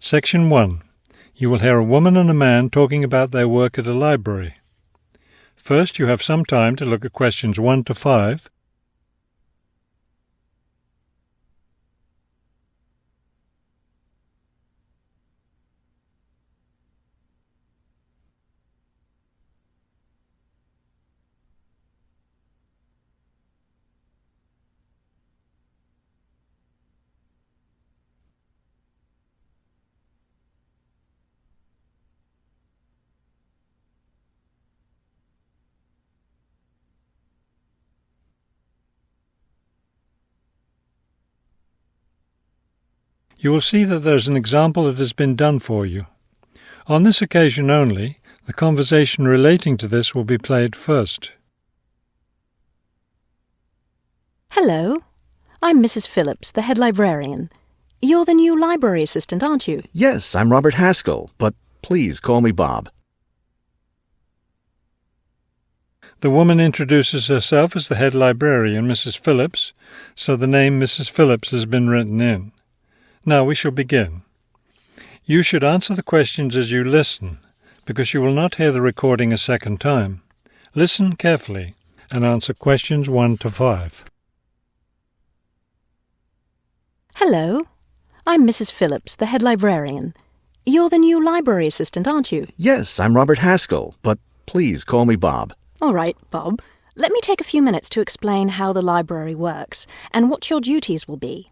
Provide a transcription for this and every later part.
Section 1. You will hear a woman and a man talking about their work at a library. First, you have some time to look at questions 1 to 5. You will see that there is an example that has been done for you. On this occasion only, the conversation relating to this will be played first. Hello, I'm Mrs. Phillips, the head librarian. You're the new library assistant, aren't you? Yes, I'm Robert Haskell, but please call me Bob. The woman introduces herself as the head librarian, Mrs. Phillips, so the name Mrs. Phillips has been written in. Now we shall begin. You should answer the questions as you listen, because you will not hear the recording a second time. Listen carefully and answer questions 1 to 5. Hello, I'm Mrs. Phillips, the head librarian. You're the new library assistant, aren't you? Yes, I'm Robert Haskell, but please call me Bob. All right, Bob. Let me take a few minutes to explain how the library works and what your duties will be.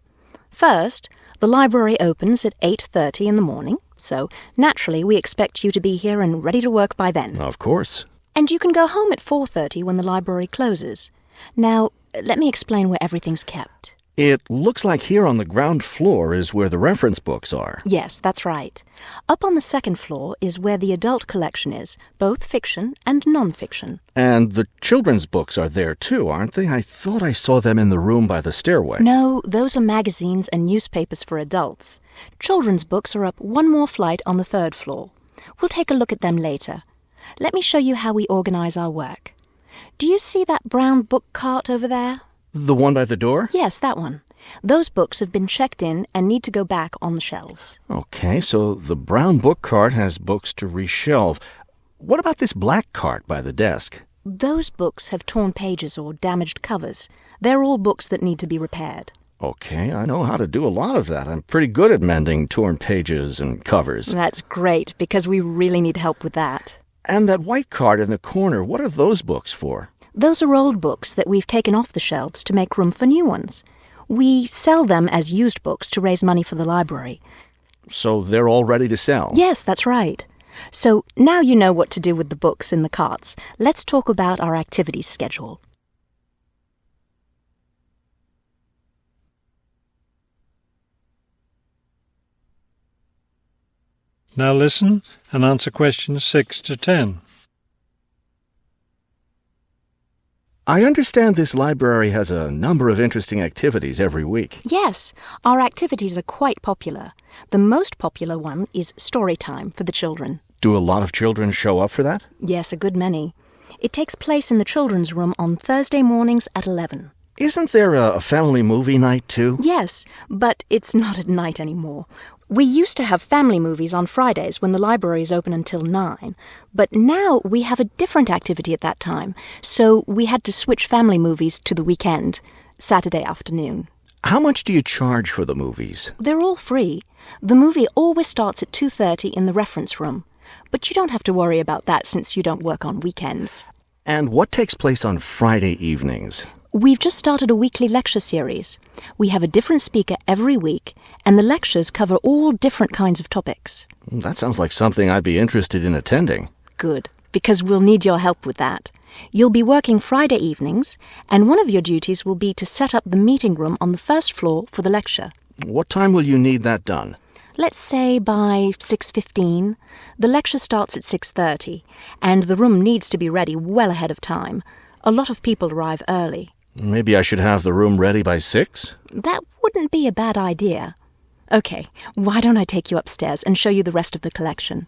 First, the library opens at 8:30 in the morning, so naturally we expect you to be here and ready to work by then. Of course. And you can go home at 4:30 when the library closes. Now, let me explain where everything's kept. It looks like here on the ground floor is where the reference books are. Yes, that's right. Up on the second floor is where the adult collection is, both fiction and non-fiction. And the children's books are there too, aren't they? I thought I saw them in the room by the stairway. No, those are magazines and newspapers for adults. Children's books are up one more flight on the third floor. We'll take a look at them later. Let me show you how we organize our work. Do you see that brown book cart over there? The one by the door? Yes, that one. Those books have been checked in and need to go back on the shelves. Okay, so the brown book cart has books to reshelve. What about this black cart by the desk? Those books have torn pages or damaged covers. They're all books that need to be repaired. Okay, I know how to do a lot of that. I'm pretty good at mending torn pages and covers. That's great, because we really need help with that. And that white cart in the corner, what are those books for? Those are old books that we've taken off the shelves to make room for new ones. We sell them as used books to raise money for the library. So they're all ready to sell? Yes, that's right. So now you know what to do with the books in the carts. Let's talk about our activities schedule. Now listen and answer questions 6 to 10. I understand this library has a number of interesting activities every week. Yes, our activities are quite popular. The most popular one is story time for the children. Do a lot of children show up for that? Yes, a good many. It takes place in the children's room on Thursday mornings at 11. Isn't there a family movie night too? Yes, but it's not at night anymore. We used to have family movies on Fridays when the library is open until 9, but now we have a different activity at that time, so we had to switch family movies to the weekend, Saturday afternoon. How much do you charge for the movies? They're all free. The movie always starts at 2:30 in the reference room, but you don't have to worry about that since you don't work on weekends. And what takes place on Friday evenings? We've just started a weekly lecture series. We have a different speaker every week, and the lectures cover all different kinds of topics. That sounds like something I'd be interested in attending. Good, because we'll need your help with that. You'll be working Friday evenings, and one of your duties will be to set up the meeting room on the first floor for the lecture. What time will you need that done? Let's say by 6:15. The lecture starts at 6:30, and the room needs to be ready well ahead of time. A lot of people arrive early. Maybe I should have the room ready by 6? That wouldn't be a bad idea. Okay, why don't I take you upstairs and show you the rest of the collection?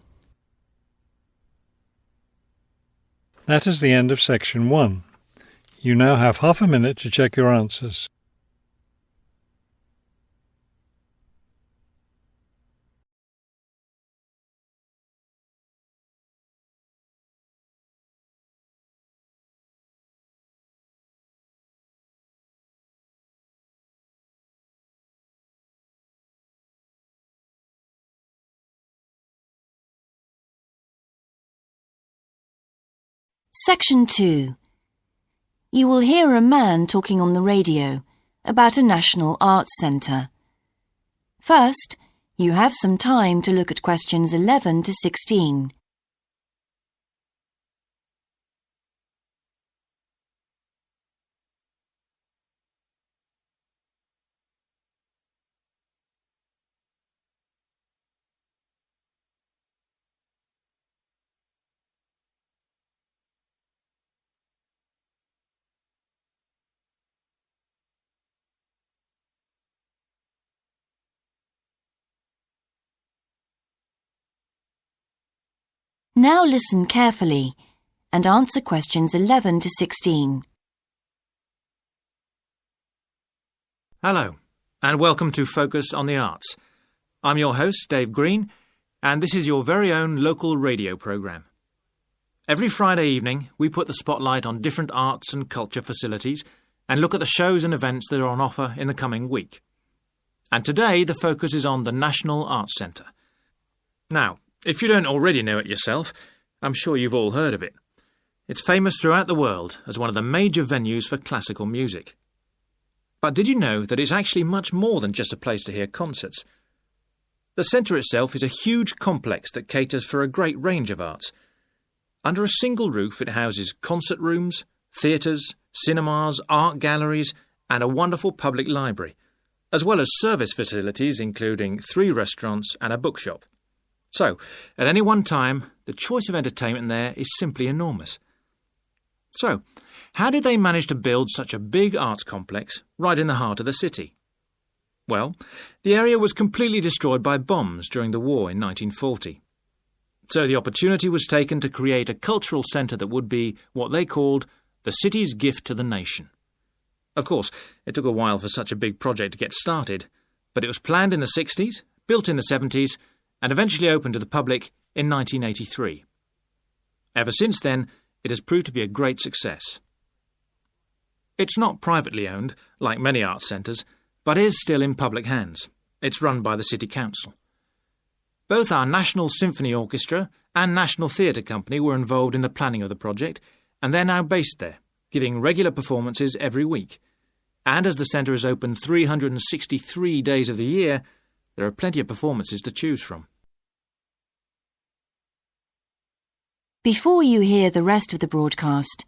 That is the end of section 1. You now have half a minute to check your answers. Section 2. You will hear a man talking on the radio about a national arts centre. First, you have some time to look at questions 11 to 16. Now listen carefully and answer questions 11 to 16. Hello, and welcome to Focus on the Arts. I'm your host, Dave Green, and this is your very own local radio programme. Every Friday evening, we put the spotlight on different arts and culture facilities and look at the shows and events that are on offer in the coming week. And today, the focus is on the National Arts Centre. Now, if you don't already know it yourself, I'm sure you've all heard of it. It's famous throughout the world as one of the major venues for classical music. But did you know that it's actually much more than just a place to hear concerts? The centre itself is a huge complex that caters for a great range of arts. Under a single roof it houses concert rooms, theatres, cinemas, art galleries and a wonderful public library, as well as service facilities including 3 restaurants and a bookshop. So, at any one time, the choice of entertainment there is simply enormous. So, how did they manage to build such a big arts complex right in the heart of the city? Well, the area was completely destroyed by bombs during the war in 1940. So the opportunity was taken to create a cultural centre that would be what they called the city's gift to the nation. Of course, it took a while for such a big project to get started, but it was planned in the 60s, built in the 70s, and eventually opened to the public in 1983. Ever since then, it has proved to be a great success. It's not privately owned, like many arts centres, but is still in public hands. It's run by the City Council. Both our National Symphony Orchestra and National Theatre Company were involved in the planning of the project, and they're now based there, giving regular performances every week. And as the centre is open 363 days of the year, there are plenty of performances to choose from. Before you hear the rest of the broadcast,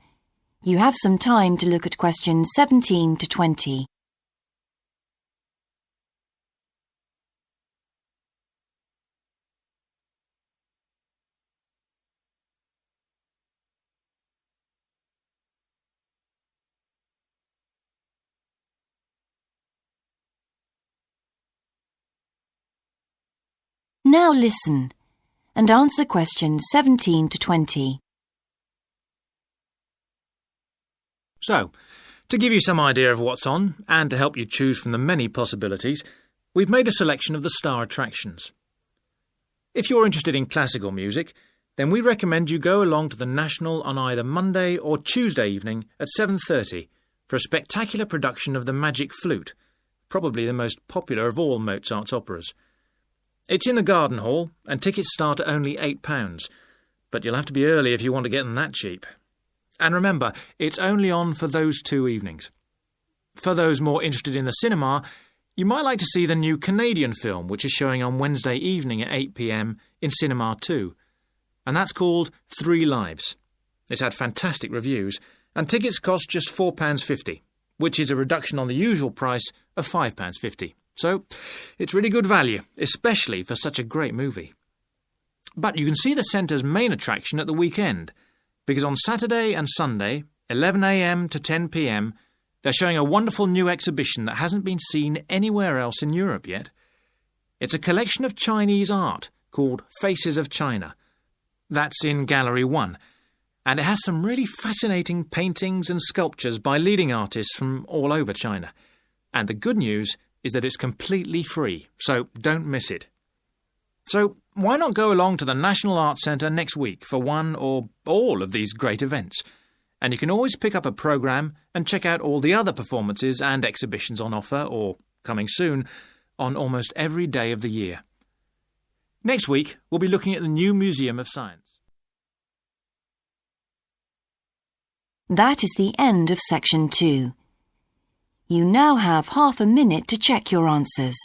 you have some time to look at questions 17 to 20. Now listen and answer questions 17 to 20. So, to give you some idea of what's on, and to help you choose from the many possibilities, we've made a selection of the star attractions. If you're interested in classical music, then we recommend you go along to the National on either Monday or Tuesday evening at 7:30 for a spectacular production of the Magic Flute, probably the most popular of all Mozart's operas. It's in the Garden Hall, and tickets start at only £8, but you'll have to be early if you want to get them that cheap. And remember, it's only on for those 2 evenings. For those more interested in the cinema, you might like to see the new Canadian film, which is showing on Wednesday evening at 8 p.m. in Cinema 2, and that's called 3 Lives. It's had fantastic reviews, and tickets cost just £4.50, which is a reduction on the usual price of £5.50. So, it's really good value, especially for such a great movie. But you can see the centre's main attraction at the weekend, because on Saturday and Sunday, 11 a.m. to 10 p.m, they're showing a wonderful new exhibition that hasn't been seen anywhere else in Europe yet. It's a collection of Chinese art called Faces of China. That's in Gallery 1, and it has some really fascinating paintings and sculptures by leading artists from all over China. And the good news is that it's completely free, so don't miss it. So why not go along to the National Arts Centre next week for one or all of these great events? And you can always pick up a programme and check out all the other performances and exhibitions on offer, or coming soon, on almost every day of the year. Next week, we'll be looking at the new Museum of Science. That is the end of section 2. You now have half a minute to check your answers.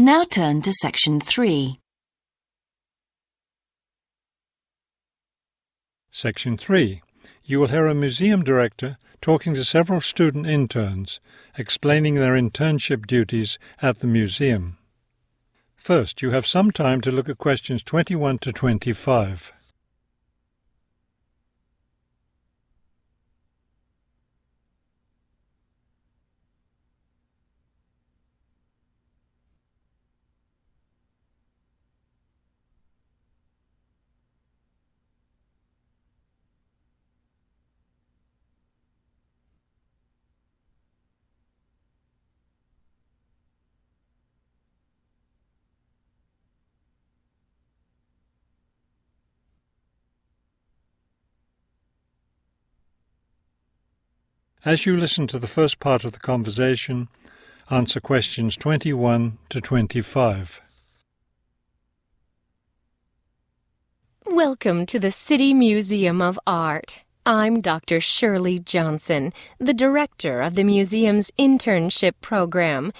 Now turn to section 3. Section 3. You will hear a museum director talking to several student interns, explaining their internship duties at the museum. First, you have some time to look at questions 21 to 25. As you listen to the first part of the conversation, answer questions 21 to 25. Welcome to the City Museum of Art. I'm Dr. Shirley Johnson, the director of the museum's internship program.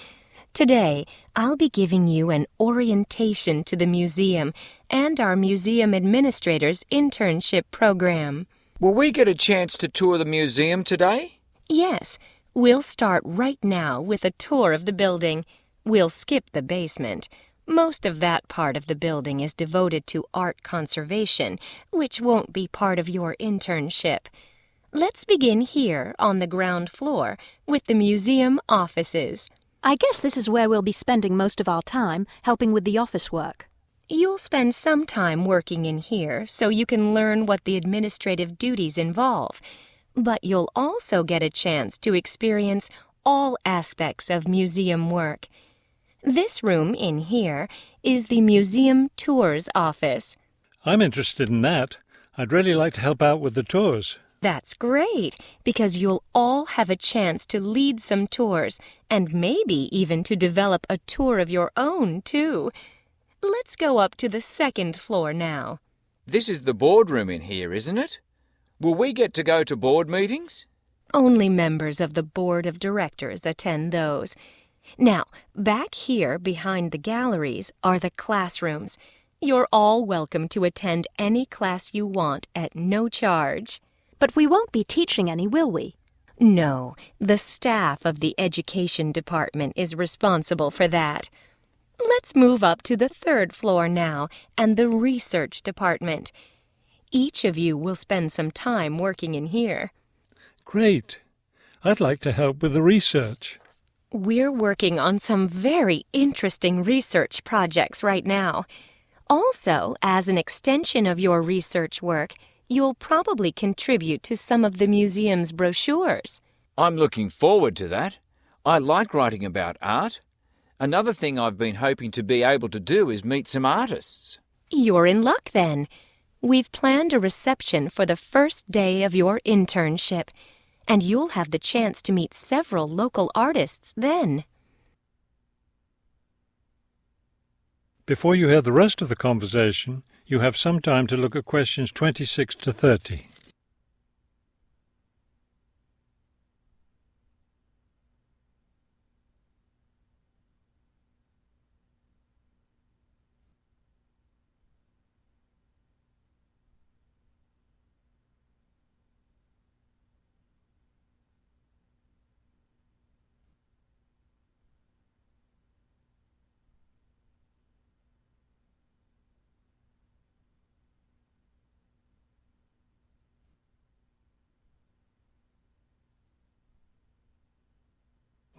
Today, I'll be giving you an orientation to the museum and our museum administrator's internship program. Will we get a chance to tour the museum today? Yes, we'll start right now with a tour of the building. We'll skip the basement. Most of that part of the building is devoted to art conservation, which won't be part of your internship. Let's begin here on the ground floor with the museum offices. I guess this is where we'll be spending most of our time, helping with the office work. You'll spend some time working in here so you can learn what the administrative duties involve. But you'll also get a chance to experience all aspects of museum work. This room in here is the Museum Tours office. I'm interested in that. I'd really like to help out with the tours. That's great, because you'll all have a chance to lead some tours and maybe even to develop a tour of your own, too. Let's go up to the second floor now. This is the boardroom in here, isn't it? Will we get to go to board meetings? Only members of the board of directors attend those. Now, back here behind the galleries are the classrooms. You're all welcome to attend any class you want at no charge. But we won't be teaching any, will we? No, the staff of the education department is responsible for that. Let's move up to the third floor now and the research department. Each of you will spend some time working in here. Great. I'd like to help with the research. We're working on some very interesting research projects right now. Also, as an extension of your research work, you'll probably contribute to some of the museum's brochures. I'm looking forward to that. I like writing about art. Another thing I've been hoping to be able to do is meet some artists. You're in luck then. We've planned a reception for the first day of your internship, and you'll have the chance to meet several local artists then. Before you hear the rest of the conversation, you have some time to look at questions 26 to 30.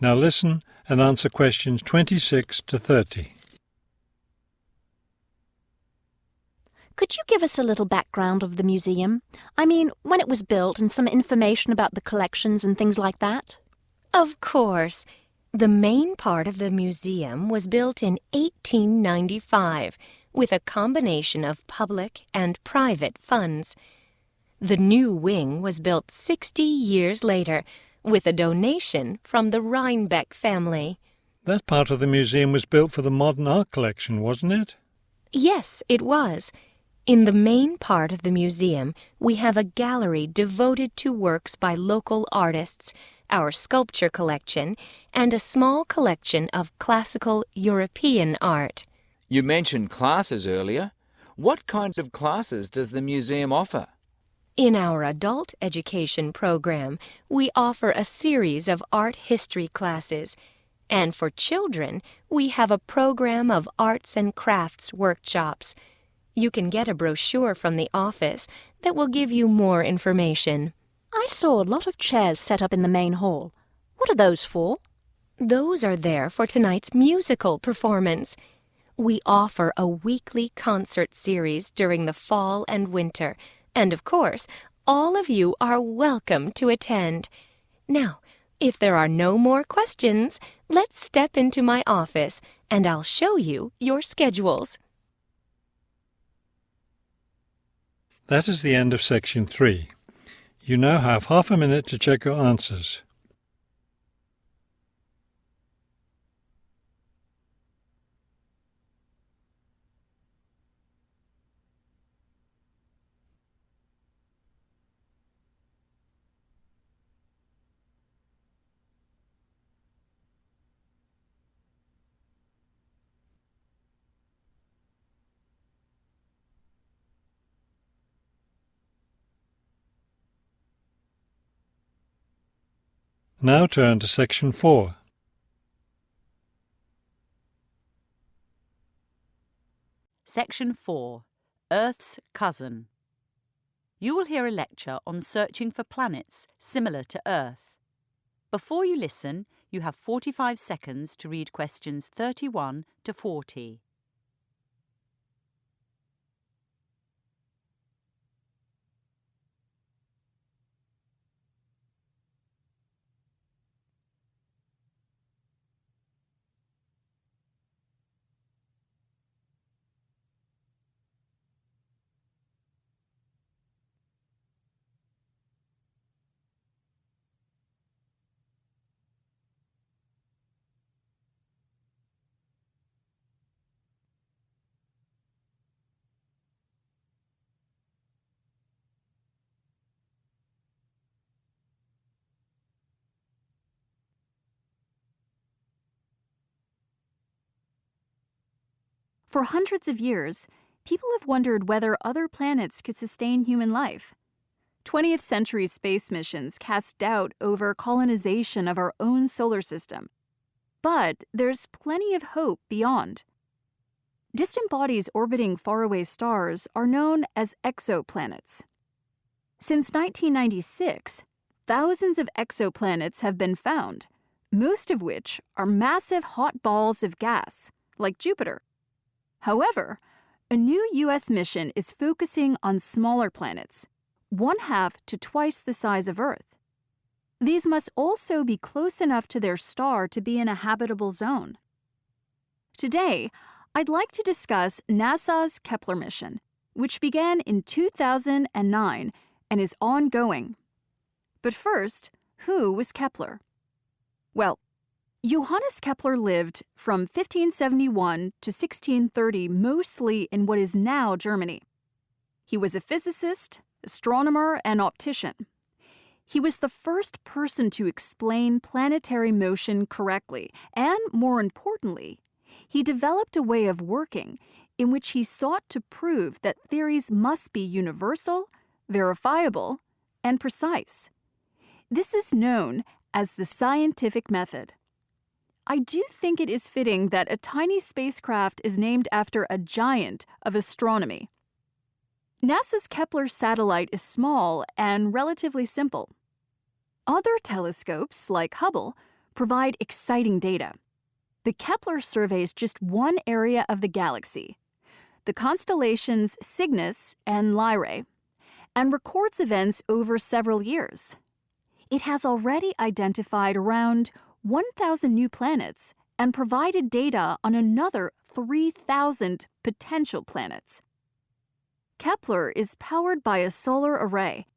Now listen and answer questions 26 to 30. Could you give us a little background of the museum? I mean, when it was built and some information about the collections and things like that? Of course. The main part of the museum was built in 1895 with a combination of public and private funds. The new wing was built 60 years later with a donation from the Rhinebeck family. That part of the museum was built for the modern art collection, wasn't it? Yes, it was. In the main part of the museum, we have a gallery devoted to works by local artists, our sculpture collection, and a small collection of classical European art. You mentioned classes earlier. What kinds of classes does the museum offer? In our adult education program, we offer a series of art history classes, and for children, we have a program of arts and crafts workshops. You can get a brochure from the office that will give you more information. I saw a lot of chairs set up in the main hall. What are those for? Those are there for tonight's musical performance. We offer a weekly concert series during the fall and winter, and of course, all of you are welcome to attend. Now, if there are no more questions, let's step into my office and I'll show you your schedules. That is the end of section 3. You now have half a minute to check your answers. Now turn to section 4. Section 4. Earth's Cousin. You will hear a lecture on searching for planets similar to Earth. Before you listen, you have 45 seconds to read questions 31 to 40. For hundreds of years, people have wondered whether other planets could sustain human life. 20th century space missions cast doubt over colonization of our own solar system. But there's plenty of hope beyond. Distant bodies orbiting faraway stars are known as exoplanets. Since 1996, thousands of exoplanets have been found, most of which are massive hot balls of gas, like Jupiter. However, a new U.S. mission is focusing on smaller planets, 1/2 to twice the size of Earth. These must also be close enough to their star to be in a habitable zone. Today, I'd like to discuss NASA's Kepler mission, which began in 2009 and is ongoing. But first, who was Kepler? Well, Johannes Kepler lived from 1571 to 1630 mostly in what is now Germany. He was a physicist, astronomer, and optician. He was the first person to explain planetary motion correctly, and more importantly, he developed a way of working in which he sought to prove that theories must be universal, verifiable, and precise. This is known as the scientific method. I do think it is fitting that a tiny spacecraft is named after a giant of astronomy. NASA's Kepler satellite is small and relatively simple. Other telescopes, like Hubble, provide exciting data. But Kepler surveys just one area of the galaxy. the constellations Cygnus and Lyrae, and records events over several years. It has already identified around 1,000 new planets and provided data on another 3,000 potential planets. Kepler is powered by a solar array.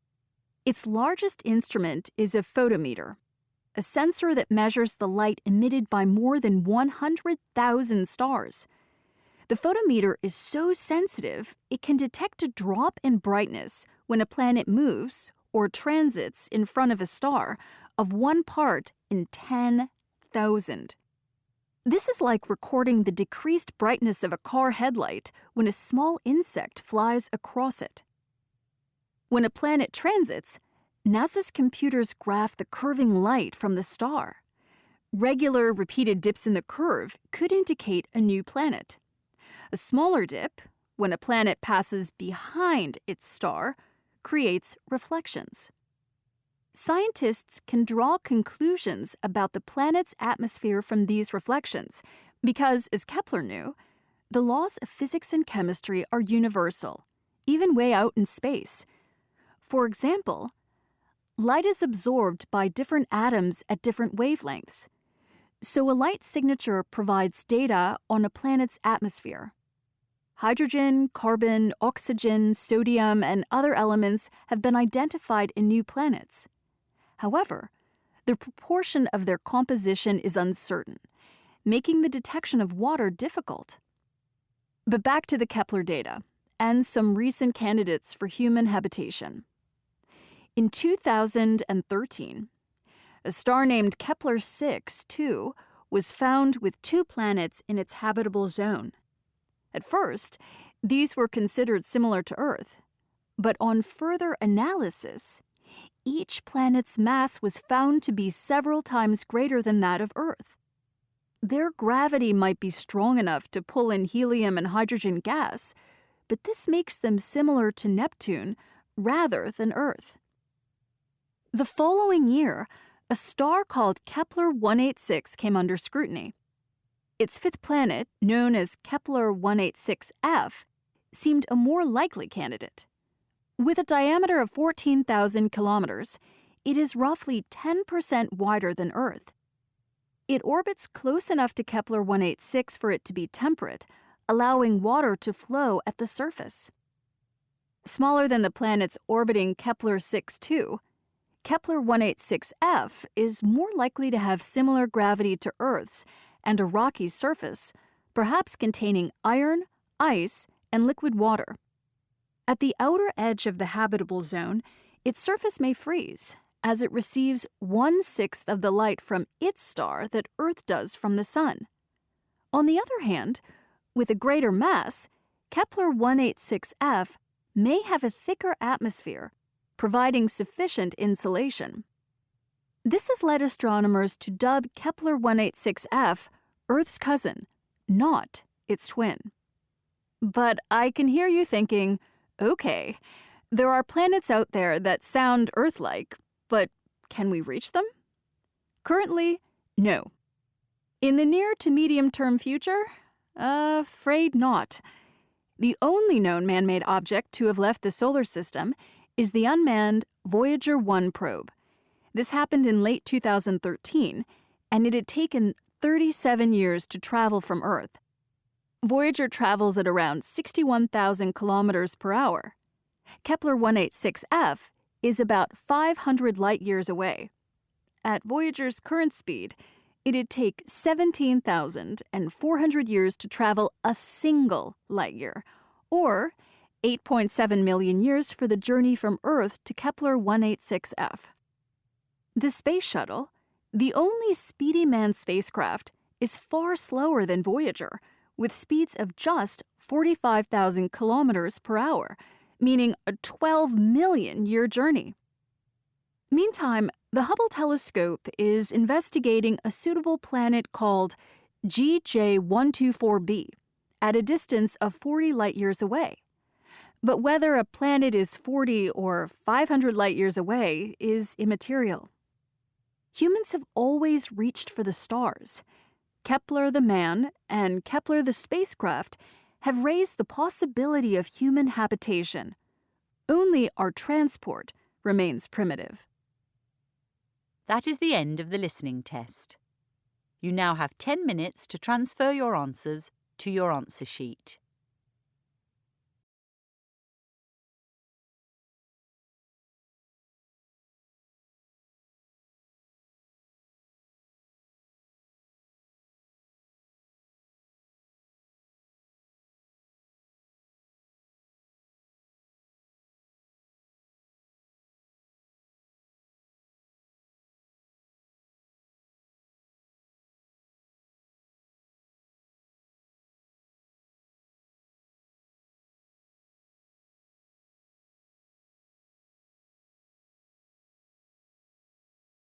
Its largest instrument is a photometer, a sensor that measures the light emitted by more than 100,000 stars. The photometer is so sensitive it can detect a drop in brightness when a planet moves or transits in front of a star of 1 part in 10,000. This is like recording the decreased brightness of a car headlight when a small insect flies across it. When a planet transits, NASA's computers graph the curving light from the star. Regular, repeated dips in the curve could indicate a new planet. A smaller dip, when a planet passes behind its star, creates reflections. Scientists can draw conclusions about the planet's atmosphere from these reflections because, as Kepler knew, the laws of physics and chemistry are universal, even way out in space. For example, light is absorbed by different atoms at different wavelengths, so a light signature provides data on a planet's atmosphere. Hydrogen, carbon, oxygen, sodium, and other elements have been identified in new planets. However, the proportion of their composition is uncertain, making the detection of water difficult. But back to the Kepler data and some recent candidates for human habitation. In 2013, a star named Kepler-6, was found with 2 planets in its habitable zone. At first, these were considered similar to Earth, but on further analysis, each planet's mass was found to be several times greater than that of Earth. Their gravity might be strong enough to pull in helium and hydrogen gas, but this makes them similar to Neptune rather than Earth. The following year, a star called Kepler-186 came under scrutiny. Its 5th planet, known as Kepler-186f, seemed a more likely candidate. With a diameter of 14,000 kilometers, it is roughly 10% wider than Earth. It orbits close enough to Kepler-186 for it to be temperate, allowing water to flow at the surface. Smaller than the planets orbiting Kepler-6, Kepler-186f is more likely to have similar gravity to Earth's and a rocky surface, perhaps containing iron, ice, and liquid water. At the outer edge of the habitable zone, its surface may freeze, as it receives 1/6 of the light from its star that Earth does from the Sun. On the other hand, with a greater mass, Kepler-186f may have a thicker atmosphere, providing sufficient insulation. This has led astronomers to dub Kepler-186f Earth's cousin, not its twin. But I can hear you thinking, okay, there are planets out there that sound Earth-like, but can we reach them? Currently, no. In the near to medium-term future, afraid not. The only known man-made object to have left the solar system is the unmanned Voyager 1 probe. This happened in late 2013, and it had taken 37 years to travel from Earth. Voyager travels at around 61,000 kilometers per hour. Kepler-186f is about 500 light-years away. At Voyager's current speed, it'd take 17,400 years to travel a single light-year, or 8.7 million years for the journey from Earth to Kepler-186f. The Space Shuttle, the only speedy manned spacecraft, is far slower than Voyager, with speeds of just 45,000 kilometers per hour, meaning a 12-million-year journey. Meantime, the Hubble telescope is investigating a suitable planet called GJ124b at a distance of 40 light-years away. But whether a planet is 40 or 500 light-years away is immaterial. Humans have always reached for the stars. Kepler the man and Kepler the spacecraft have raised the possibility of human habitation. Only our transport remains primitive. That is the end of the listening test. You now have 10 minutes to transfer your answers to your answer sheet.